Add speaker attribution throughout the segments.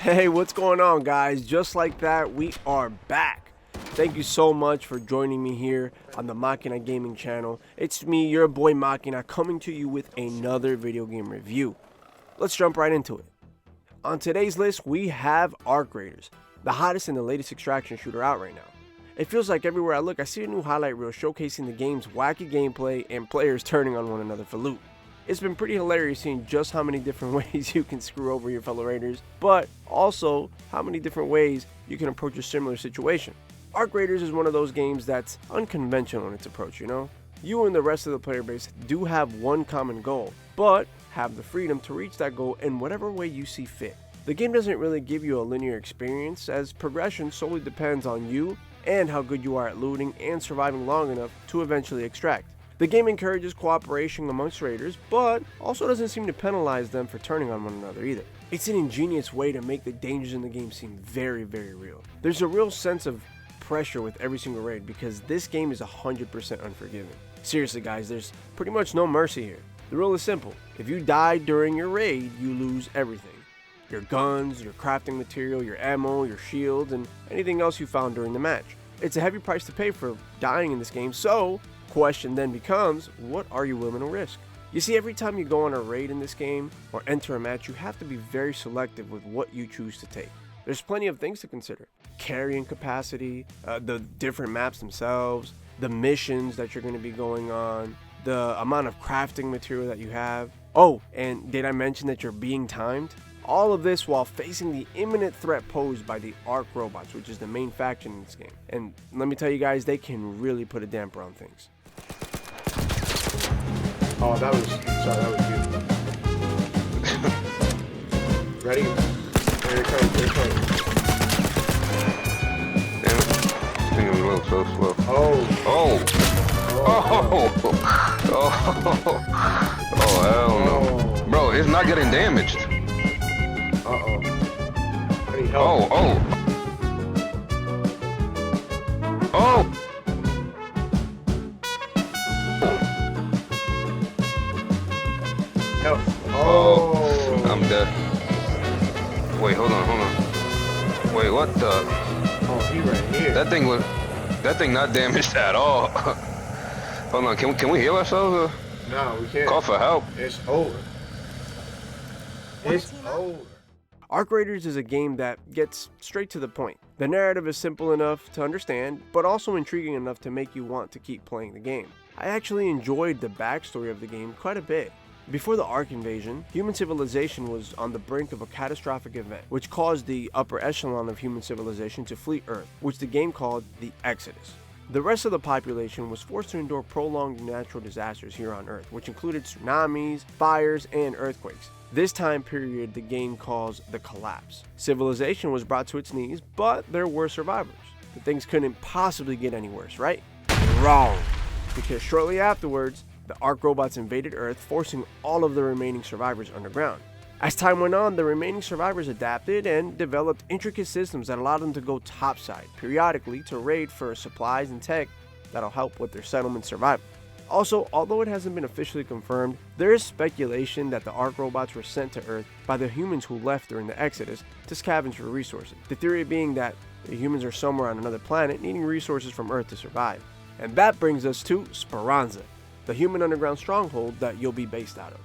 Speaker 1: Hey, what's going on, guys? Just like that, we are back. Thank you so much for joining me here on the Makina Gaming channel. It's me, your boy Makina, coming to you with another video game review. Let's jump right into it. On today's list, we have Arc Raiders, the hottest and the latest extraction shooter out right now. It feels like everywhere I look, I see a new highlight reel showcasing the game's wacky gameplay and players turning on one another for loot. It's been pretty hilarious seeing just how many different ways you can screw over your fellow raiders, but also how many different ways you can approach a similar situation. Arc Raiders is one of those games that's unconventional in its approach, you know? You and the rest of the player base do have one common goal, but have the freedom to reach that goal in whatever way you see fit. The game doesn't really give you a linear experience, as progression solely depends on you and how good you are at looting and surviving long enough to eventually extract. The game encourages cooperation amongst raiders, but also doesn't seem to penalize them for turning on one another either. It's an ingenious way to make the dangers in the game seem very, very real. There's a real sense of pressure with every single raid because this game is 100% unforgiving. Seriously guys, there's pretty much no mercy here. The rule is simple. If you die during your raid, you lose everything. Your guns, your crafting material, your ammo, your shields, and anything else you found during the match. It's a heavy price to pay for dying in this game, so question then becomes, what are you willing to risk? You see, every time you go on a raid in this game or enter a match, you have to be very selective with what you choose to take. There's plenty of things to consider. Carrying capacity, the different maps themselves, the missions that you're going to be going on, the amount of crafting material that you have. Oh, and did I mention that you're being timed? All of this while facing the imminent threat posed by the Arc robots, which is the main faction in this game. And let me tell you guys, they can really put a damper on things.
Speaker 2: Oh, that was you. Ready? Here it comes, here it comes.
Speaker 3: Damn it. This thing is a little so slow. Oh, hell no. Bro, it's not getting damaged.
Speaker 2: Uh-oh. I need help. Help. Oh.
Speaker 3: I'm dead. Wait, hold on. Wait, what the?
Speaker 2: Oh, he right here.
Speaker 3: That thing not damaged at all. Hold on, can we heal ourselves?
Speaker 2: No, we can't.
Speaker 3: Call for help.
Speaker 2: It's over. It's over.
Speaker 1: Arc Raiders is a game that gets straight to the point. The narrative is simple enough to understand, but also intriguing enough to make you want to keep playing the game. I actually enjoyed the backstory of the game quite a bit. Before the Ark invasion, human civilization was on the brink of a catastrophic event, which caused the upper echelon of human civilization to flee Earth, which the game called the Exodus. The rest of the population was forced to endure prolonged natural disasters here on Earth, which included tsunamis, fires, and earthquakes. This time period the game calls the Collapse. Civilization was brought to its knees, but there were survivors. But things couldn't possibly get any worse, right? Wrong. Because shortly afterwards, the Ark robots invaded Earth, forcing all of the remaining survivors underground. As time went on, the remaining survivors adapted and developed intricate systems that allowed them to go topside periodically to raid for supplies and tech that'll help with their settlement survival. Also, although it hasn't been officially confirmed, there is speculation that the Ark robots were sent to Earth by the humans who left during the Exodus to scavenge for resources. The theory being that the humans are somewhere on another planet needing resources from Earth to survive. And that brings us to Speranza, the human underground stronghold that you'll be based out of.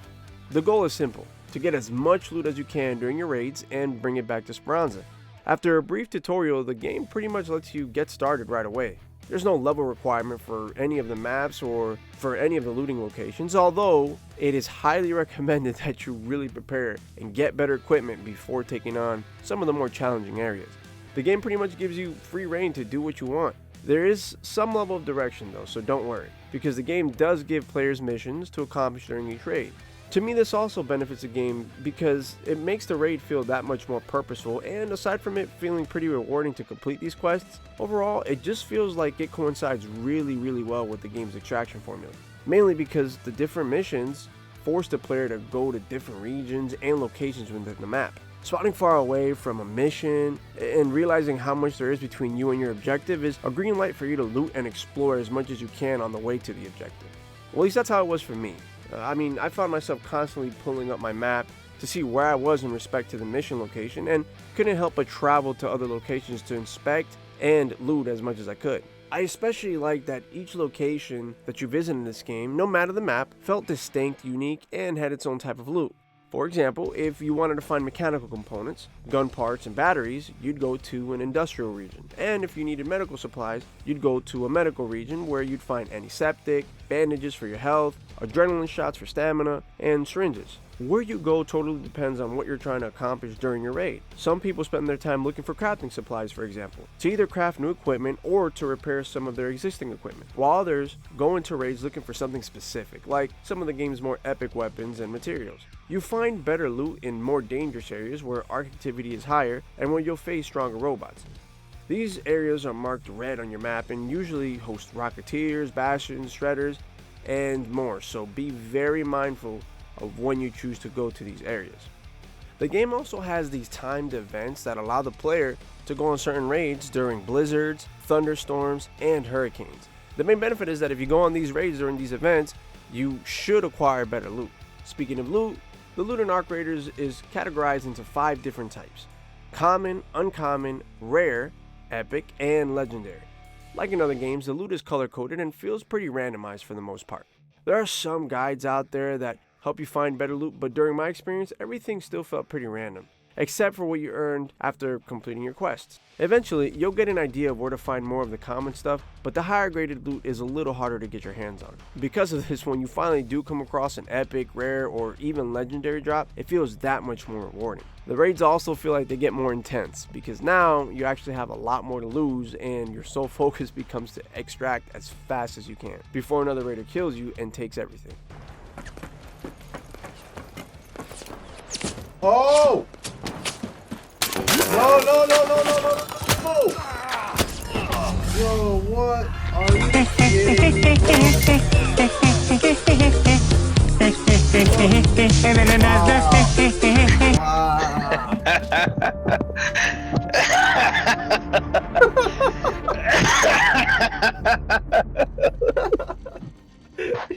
Speaker 1: The goal is simple, to get as much loot as you can during your raids and bring it back to Speranza. After a brief tutorial, the game pretty much lets you get started right away. There's no level requirement for any of the maps or for any of the looting locations, although it is highly recommended that you really prepare and get better equipment before taking on some of the more challenging areas. The game pretty much gives you free reign to do what you want. There is some level of direction though, so don't worry, because the game does give players missions to accomplish during each raid. To me, this also benefits the game because it makes the raid feel that much more purposeful, and aside from it feeling pretty rewarding to complete these quests, overall it just feels like it coincides really well with the game's extraction formula. Mainly because the different missions force the player to go to different regions and locations within the map. Spotting far away from a mission and realizing how much there is between you and your objective is a green light for you to loot and explore as much as you can on the way to the objective. Well, at least that's how it was for me. I found myself constantly pulling up my map, to see where I was in respect to the mission location, and couldn't help but travel to other locations to inspect and loot as much as I could. I especially like that each location that you visit in this game, no matter the map, felt distinct, unique, and had its own type of loot. For example, if you wanted to find mechanical components, gun parts, and batteries, you'd go to an industrial region. And if you needed medical supplies, you'd go to a medical region where you'd find antiseptic, bandages for your health, adrenaline shots for stamina, and syringes. Where you go totally depends on what you're trying to accomplish during your raid. Some people spend their time looking for crafting supplies, for example, to either craft new equipment or to repair some of their existing equipment, while others go into raids looking for something specific, like some of the game's more epic weapons and materials. You find better loot in more dangerous areas where arc activity is higher and where you'll face stronger robots. These areas are marked red on your map and usually host rocketeers, bastions, shredders, and more, so be very mindful of when you choose to go to these areas. The game also has these timed events that allow the player to go on certain raids during blizzards, thunderstorms, and hurricanes. The main benefit is that if you go on these raids during these events, you should acquire better loot. Speaking of loot, the loot in Arc Raiders is categorized into 5 different types: common, uncommon, rare, epic, and legendary. Like in other games, the loot is color-coded and feels pretty randomized for the most part. There are some guides out there that help you find better loot, but during my experience, everything still felt pretty random, except for what you earned after completing your quests. Eventually, you'll get an idea of where to find more of the common stuff, but the higher graded loot is a little harder to get your hands on. Because of this, when you finally do come across an epic, rare, or even legendary drop, it feels that much more rewarding. The raids also feel like they get more intense, because now you actually have a lot more to lose and your sole focus becomes to extract as fast as you can, before another raider kills you and takes everything.
Speaker 2: Oh! No, no, no, no, no, no, no! Yo, what are you kidding me,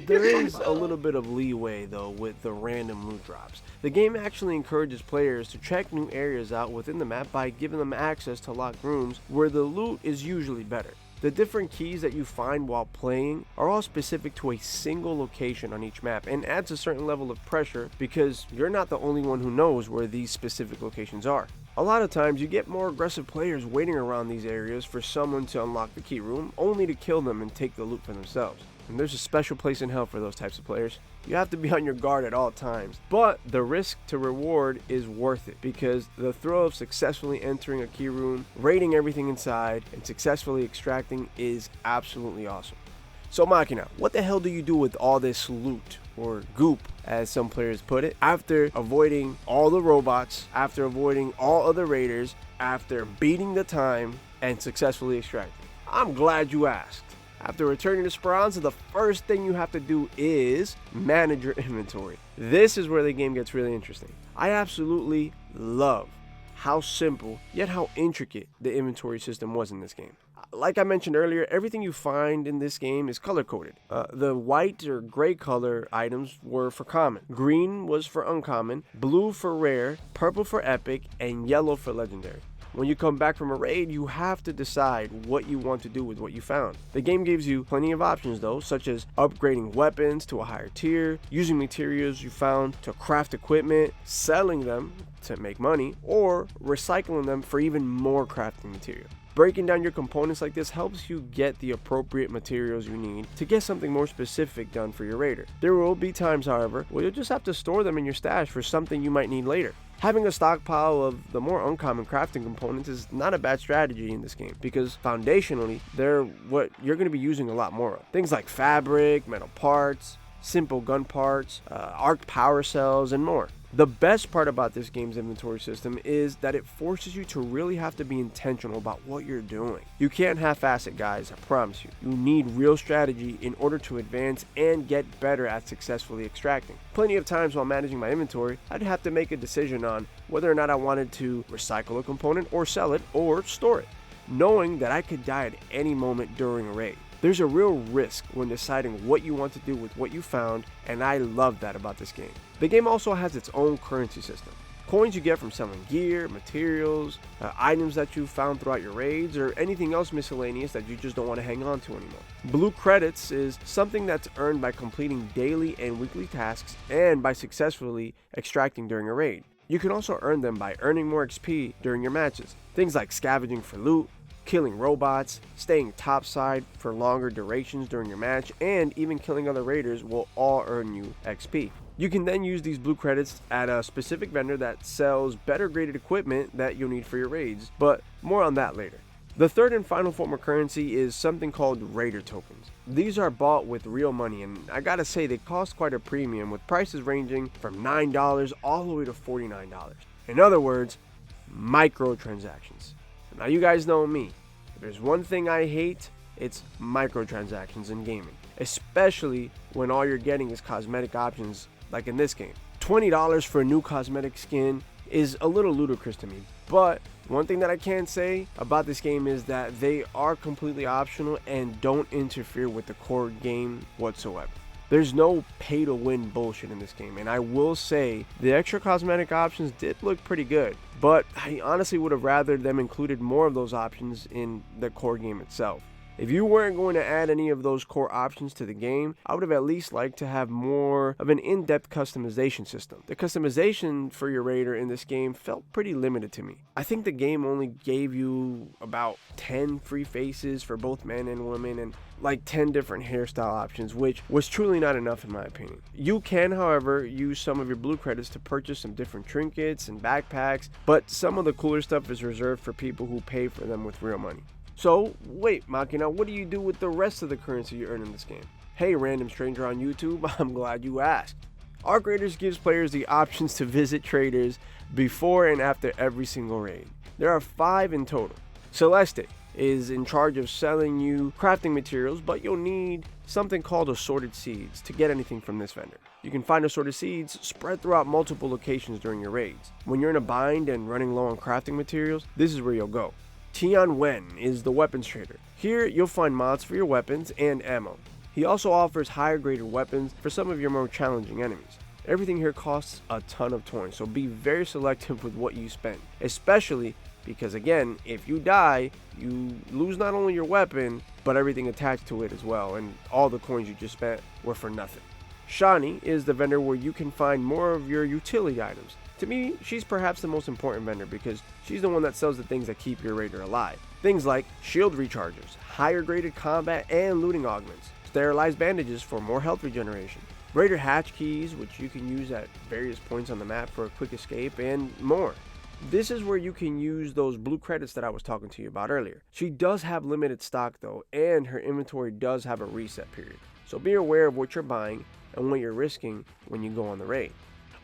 Speaker 1: There is a little bit of leeway though with the random loot drops. The game actually encourages players to check new areas out within the map by giving them access to locked rooms where the loot is usually better. The different keys that you find while playing are all specific to a single location on each map and adds a certain level of pressure because you're not the only one who knows where these specific locations are. A lot of times you get more aggressive players waiting around these areas for someone to unlock the key room only to kill them and take the loot for themselves. And there's a special place in hell for those types of players. You have to be on your guard at all times, but the risk to reward is worth it because the thrill of successfully entering a key room, raiding everything inside, and successfully extracting is absolutely awesome. So Makina, what the hell do you do with all this loot, or goop as some players put it, after avoiding all the robots, after avoiding all other raiders, after beating the time and successfully extracting? I'm glad you asked. After returning to Speranza, the first thing you have to do is manage your inventory. This is where the game gets really interesting. I absolutely love how simple, yet how intricate the inventory system was in this game. Like I mentioned earlier, everything you find in this game is color-coded. The white or gray color items were for common, green was for uncommon, blue for rare, purple for epic, and yellow for legendary. When you come back from a raid, you have to decide what you want to do with what you found. The game gives you plenty of options though, such as upgrading weapons to a higher tier, using materials you found to craft equipment, selling them to make money, or recycling them for even more crafting material. Breaking down your components like this helps you get the appropriate materials you need to get something more specific done for your raider. There will be times, however, where you'll just have to store them in your stash for something you might need later. Having a stockpile of the more uncommon crafting components is not a bad strategy in this game because foundationally, they're what you're going to be using a lot more of. Things like fabric, metal parts, simple gun parts, arc power cells, and more. The best part about this game's inventory system is that it forces you to really have to be intentional about what you're doing. You can't half-ass it, guys, I promise you. You need real strategy in order to advance and get better at successfully extracting. Plenty of times while managing my inventory, I'd have to make a decision on whether or not I wanted to recycle a component or sell it or store it, knowing that I could die at any moment during a raid. There's a real risk when deciding what you want to do with what you found, and I love that about this game. The game also has its own currency system. Coins you get from selling gear, materials, items that you found throughout your raids, or anything else miscellaneous that you just don't want to hang on to anymore. Blue credits is something that's earned by completing daily and weekly tasks and by successfully extracting during a raid. You can also earn them by earning more XP during your matches. Things like scavenging for loot, killing robots, staying topside for longer durations during your match, and even killing other raiders will all earn you XP. You can then use these blue credits at a specific vendor that sells better graded equipment that you'll need for your raids, but more on that later. The third and final form of currency is something called Raider tokens. These are bought with real money, and I gotta say they cost quite a premium, with prices ranging from $9 all the way to $49. In other words, microtransactions. Now you guys know me. If there's one thing I hate, it's microtransactions in gaming, especially when all you're getting is cosmetic options like in this game. $20 for a new cosmetic skin is a little ludicrous to me, but one thing that I can say about this game is that they are completely optional and don't interfere with the core game whatsoever. There's no pay to win bullshit in this game, and I will say the extra cosmetic options did look pretty good, but I honestly would have rather them included more of those options in the core game itself. If you weren't going to add any of those core options to the game, I would have at least liked to have more of an in-depth customization system. The customization for your raider in this game felt pretty limited to me. I think the game only gave you about 10 free faces for both men and women and like 10 different hairstyle options, which was truly not enough in my opinion. You can, however, use some of your blue credits to purchase some different trinkets and backpacks, but some of the cooler stuff is reserved for people who pay for them with real money. So, wait, Makina, what do you do with the rest of the currency you earn in this game? Hey, random stranger on YouTube, I'm glad you asked. Arc Raiders gives players the options to visit traders before and after every single raid. There are 5 in total. Celeste is in charge of selling you crafting materials, but you'll need something called assorted seeds to get anything from this vendor. You can find assorted seeds spread throughout multiple locations during your raids. When you're in a bind and running low on crafting materials, this is where you'll go. Tian Wen is the weapons trader. Here you'll find mods for your weapons and ammo. He also offers higher graded weapons for some of your more challenging enemies. Everything here costs a ton of coins, so be very selective with what you spend, especially because again, if you die, you lose not only your weapon, but everything attached to it as well, and all the coins you just spent were for nothing. Shani is the vendor where you can find more of your utility items. To me, she's perhaps the most important vendor because she's the one that sells the things that keep your raider alive. Things like shield rechargers, higher graded combat and looting augments, sterilized bandages for more health regeneration, raider hatch keys which you can use at various points on the map for a quick escape, and more. This is where you can use those blue credits that I was talking to you about earlier. She does have limited stock though, and her inventory does have a reset period, so be aware of what you're buying and what you're risking when you go on the raid.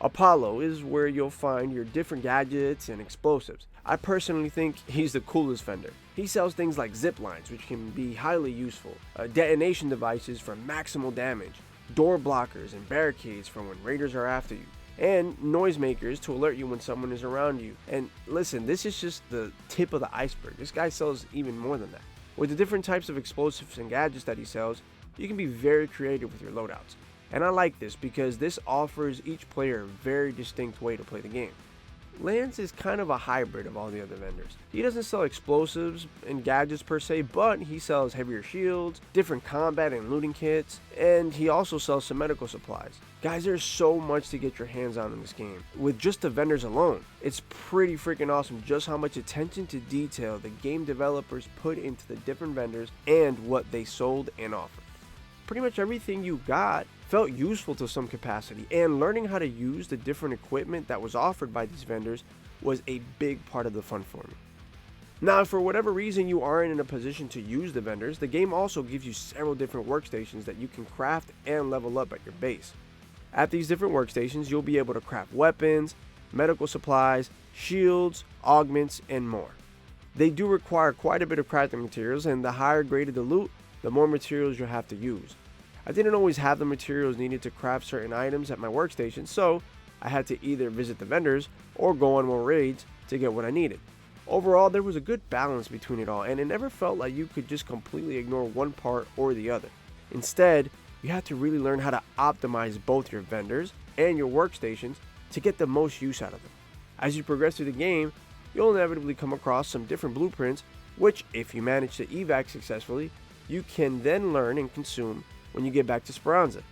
Speaker 1: Apollo is where you'll find your different gadgets and explosives. I personally think he's the coolest vendor. He sells things like zip lines, which can be highly useful, detonation devices for maximal damage, door blockers and barricades for when raiders are after you, and noisemakers to alert you when someone is around you. And listen, this is just the tip of the iceberg. This guy sells even more than that. With the different types of explosives and gadgets that he sells, you can be very creative with your loadouts. And I like this because this offers each player a very distinct way to play the game. Lance is kind of a hybrid of all the other vendors. He doesn't sell explosives and gadgets per se, but he sells heavier shields, different combat and looting kits, and he also sells some medical supplies. Guys, there's so much to get your hands on in this game. With just the vendors alone, it's pretty freaking awesome just how much attention to detail the game developers put into the different vendors and what they sold and offered. Pretty much everything you got felt useful to some capacity, and learning how to use the different equipment that was offered by these vendors was a big part of the fun for me. Now, if for whatever reason you aren't in a position to use the vendors, the game also gives you several different workstations that you can craft and level up at your base. At these different workstations, you'll be able to craft weapons, medical supplies, shields, augments, and more. They do require quite a bit of crafting materials, and the higher graded the loot, the more materials you'll have to use. I didn't always have the materials needed to craft certain items at my workstation, so I had to either visit the vendors or go on more raids to get what I needed. Overall, there was a good balance between it all, and it never felt like you could just completely ignore one part or the other. Instead, you had to really learn how to optimize both your vendors and your workstations to get the most use out of them. As you progress through the game, you'll inevitably come across some different blueprints, which, if you manage to evac successfully, you can then learn and consume when you get back to Speranza.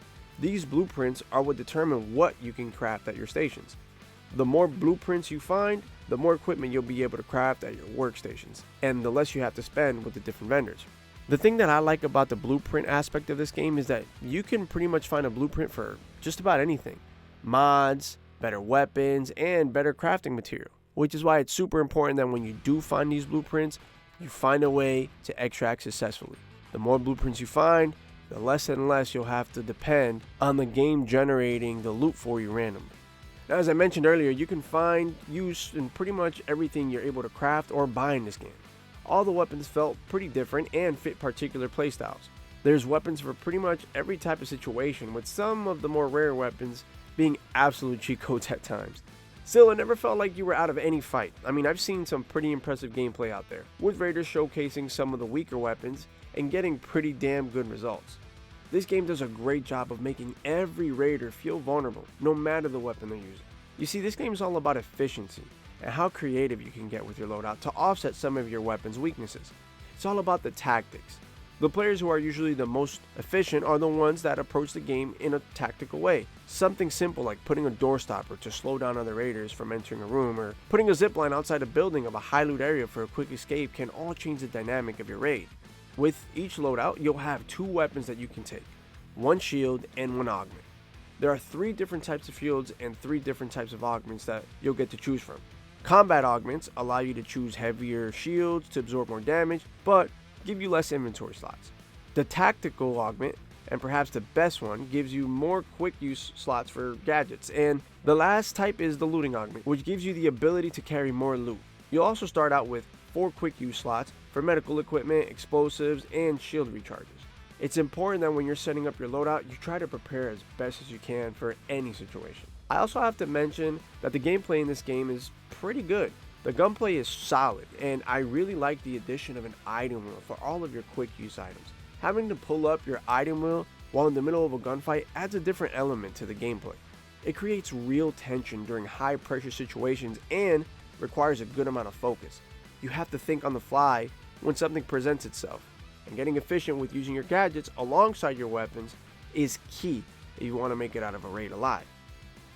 Speaker 1: These blueprints are what determine what you can craft at your stations. The more blueprints you find, the more equipment you'll be able to craft at your workstations, and the less you have to spend with the different vendors. The thing that I like about the blueprint aspect of this game is that you can pretty much find a blueprint for just about anything. Mods, better weapons, and better crafting material. Which is why it's super important that when you do find these blueprints, you find a way to extract successfully. The more blueprints you find, the less and less you'll have to depend on the game generating the loot for you randomly. Now, as I mentioned earlier, you can find use in pretty much everything you're able to craft or buy in this game. All the weapons felt pretty different and fit particular playstyles. There's weapons for pretty much every type of situation, with some of the more rare weapons being absolute cheat codes at times. Still, it never felt like you were out of any fight. I mean, I've seen some pretty impressive gameplay out there, with raiders showcasing some of the weaker weapons and getting pretty damn good results. This game does a great job of making every raider feel vulnerable, no matter the weapon they're using. You see, this game is all about efficiency and how creative you can get with your loadout to offset some of your weapon's weaknesses. It's all about the tactics. The players who are usually the most efficient are the ones that approach the game in a tactical way. Something simple like putting a door stopper to slow down other raiders from entering a room, or putting a zipline outside a building of a high loot area for a quick escape can all change the dynamic of your raid. With each loadout, you'll have 2 weapons that you can take, 1 shield and 1 augment. There are 3 different types of shields and 3 different types of augments that you'll get to choose from. Combat augments allow you to choose heavier shields to absorb more damage, but give you less inventory slots. The tactical augment, and perhaps the best one, gives you more quick use slots for gadgets. And the last type is the looting augment, which gives you the ability to carry more loot. You'll also start out with 4 quick use slots for medical equipment, explosives, and shield recharges. It's important that when you're setting up your loadout, you try to prepare as best as you can for any situation. I also have to mention that the gameplay in this game is pretty good. The gunplay is solid, and I really like the addition of an item wheel for all of your quick use items. Having to pull up your item wheel while in the middle of a gunfight adds a different element to the gameplay. It creates real tension during high pressure situations and requires a good amount of focus. You have to think on the fly when something presents itself, and getting efficient with using your gadgets alongside your weapons is key if you want to make it out of a raid alive.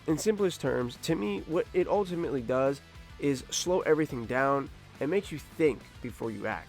Speaker 1: In simplest terms, to me, what it ultimately does is slow everything down and makes you think before you act.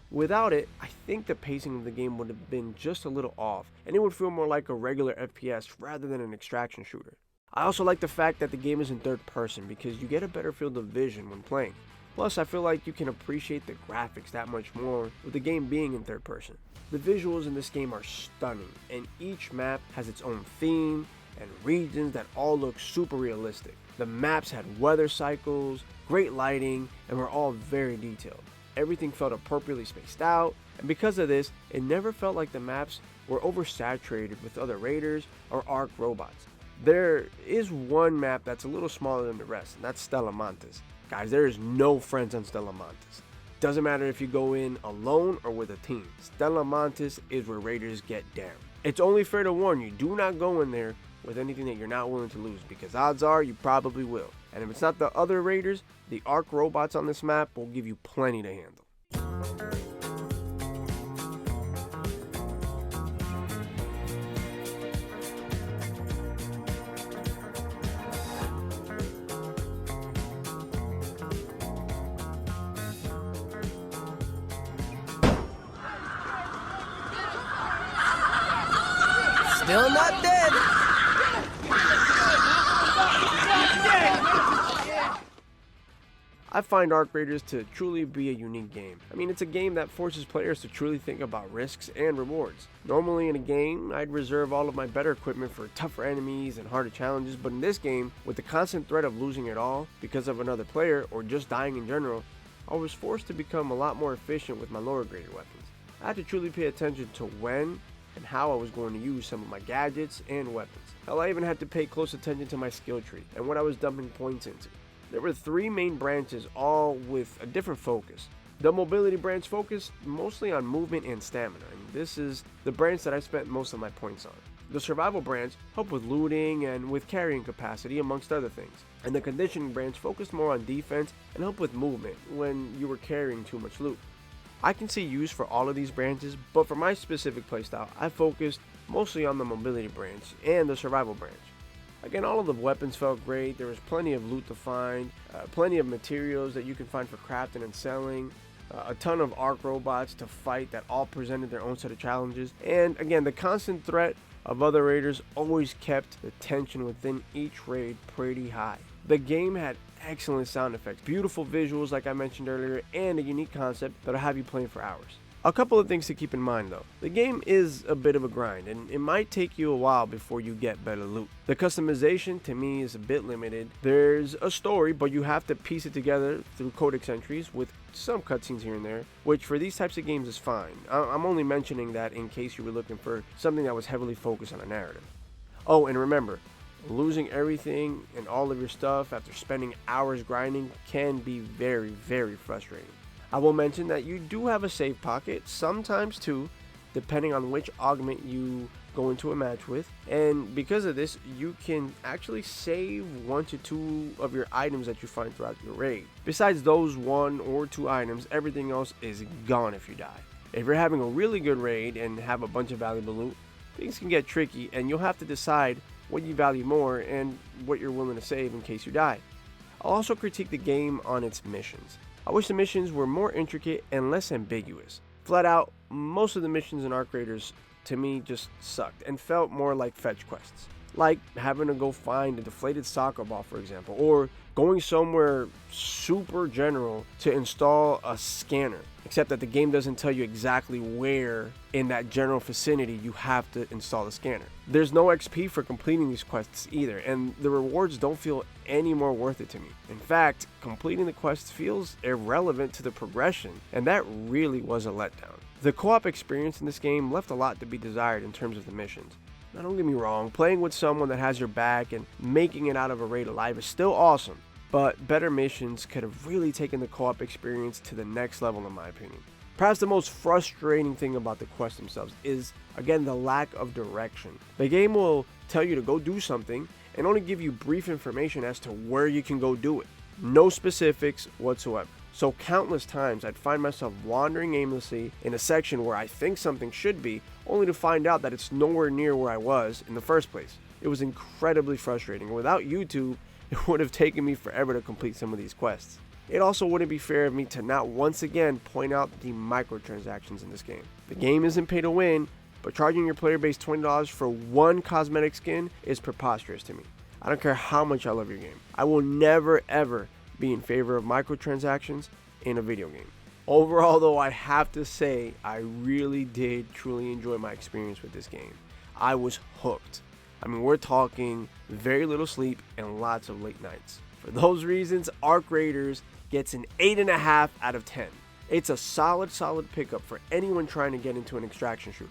Speaker 1: Without it, I think the pacing of the game would have been just a little off, and it would feel more like a regular FPS rather than an extraction shooter. I also like the fact that the game is in third person because you get a better field of vision when playing. Plus, I feel like you can appreciate the graphics that much more with the game being in third person. The visuals in this game are stunning, and each map has its own theme and regions that all look super realistic. The maps had weather cycles, great lighting, and were all very detailed. Everything felt appropriately spaced out, and because of this, it never felt like the maps were oversaturated with other raiders or arc robots. There is one map that's a little smaller than the rest, and that's Stella Montes. Guys, there is no friends on Stella Montes. Doesn't matter if you go in alone or with a team. Stella Montes is where raiders get down. It's only fair to warn you, do not go in there with anything that you're not willing to lose, because odds are you probably will. And if it's not the other raiders, the arc robots on this map will give you plenty to handle.
Speaker 4: Still not dead.
Speaker 1: I find Arc Raiders to truly be a unique game. I mean, it's a game that forces players to truly think about risks and rewards. Normally in a game, I'd reserve all of my better equipment for tougher enemies and harder challenges, but in this game, with the constant threat of losing it all because of another player or just dying in general, I was forced to become a lot more efficient with my lower graded weapons. I had to truly pay attention to when and how I was going to use some of my gadgets and weapons. Hell, I even had to pay close attention to my skill tree and what I was dumping points into. There were 3 main branches, all with a different focus. The mobility branch focused mostly on movement and stamina, and this is the branch that I spent most of my points on. The survival branch helped with looting and with carrying capacity, amongst other things. And the conditioning branch focused more on defense and helped with movement when you were carrying too much loot. I can see use for all of these branches, but for my specific playstyle, I focused mostly on the mobility branch and the survival branch. Again, all of the weapons felt great. There was plenty of loot to find, plenty of materials that you can find for crafting and selling, a ton of arc robots to fight that all presented their own set of challenges. And again, the constant threat of other raiders always kept the tension within each raid pretty high. The game had excellent sound effects, beautiful visuals like I mentioned earlier, and a unique concept that'll have you playing for hours. A couple of things to keep in mind though. The game is a bit of a grind and it might take you a while before you get better loot. The customization to me is a bit limited. There's a story, but you have to piece it together through codex entries with some cutscenes here and there, which for these types of games is fine. I'm only mentioning that in case you were looking for something that was heavily focused on a narrative. Oh, and remember, losing everything and all of your stuff after spending hours grinding can be very, very frustrating. I will mention that you do have a save pocket, sometimes two, depending on which augment you go into a match with, and because of this, you can actually save 1 to 2 of your items that you find throughout your raid. Besides those 1 or 2 items, everything else is gone if you die. If you're having a really good raid and have a bunch of valuable loot, things can get tricky and you'll have to decide what you value more and what you're willing to save in case you die. I'll also critique the game on its missions. I wish the missions were more intricate and less ambiguous. Flat out, most of the missions in Arc Raiders to me just sucked and felt more like fetch quests. Like having to go find a deflated soccer ball, for example, or going somewhere super general to install a scanner, except that the game doesn't tell you exactly where in that general vicinity you have to install the scanner. There's no XP for completing these quests either, and the rewards don't feel any more worth it to me. In fact, completing the quests feels irrelevant to the progression, and that really was a letdown. The co-op experience in this game left a lot to be desired in terms of the missions. Now don't get me wrong, playing with someone that has your back and making it out of a raid alive is still awesome, but better missions could have really taken the co-op experience to the next level in my opinion. Perhaps the most frustrating thing about the quests themselves is, again, the lack of direction. The game will tell you to go do something and only give you brief information as to where you can go do it. No specifics whatsoever. So countless times I'd find myself wandering aimlessly in a section where I think something should be, only to find out that it's nowhere near where I was in the first place. It was incredibly frustrating, and without YouTube, it would have taken me forever to complete some of these quests. It also wouldn't be fair of me to not once again point out the microtransactions in this game. The game isn't pay to win, but charging your player base $20 for one cosmetic skin is preposterous to me. I don't care how much I love your game. I will never ever be in favor of microtransactions in a video game. Overall though, I have to say I really did truly enjoy my experience with this game. I was hooked. I mean, we're talking very little sleep and lots of late nights. For those reasons, Arc Raiders gets an 8.5 out of 10. It's a solid pickup for anyone trying to get into an extraction shooter.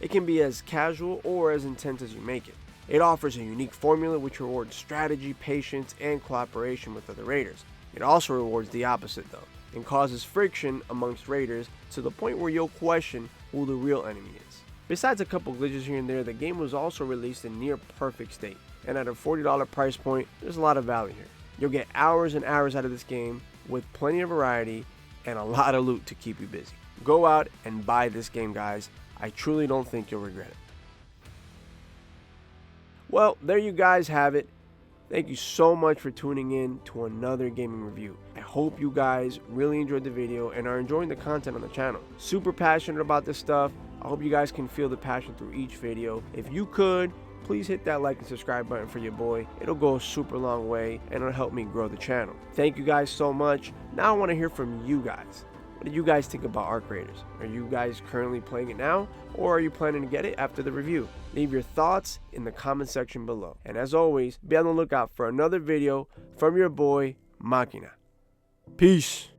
Speaker 1: It can be as casual or as intense as you make it. It offers a unique formula which rewards strategy, patience, and cooperation with other raiders. It also rewards the opposite though, and causes friction amongst raiders to the point where you'll question who the real enemy is. Besides a couple glitches here and there, the game was also released in near perfect state, and at a $40 price point, there's a lot of value here. You'll get hours and hours out of this game with plenty of variety and a lot of loot to keep you busy. Go out and buy this game, guys. I truly don't think you'll regret it. Well, there you guys have it. Thank you so much for tuning in to another gaming review. I hope you guys really enjoyed the video and are enjoying the content on the channel. Super passionate about this stuff. I hope you guys can feel the passion through each video. If you could, please hit that like and subscribe button for your boy. It'll go a super long way and it'll help me grow the channel. Thank you guys so much. Now I want to hear from you guys. What do you guys think about Arc Raiders? Are you guys currently playing it now, or are you planning to get it after the review? Leave your thoughts in the comment section below. And as always, be on the lookout for another video from your boy, Makina. Peace.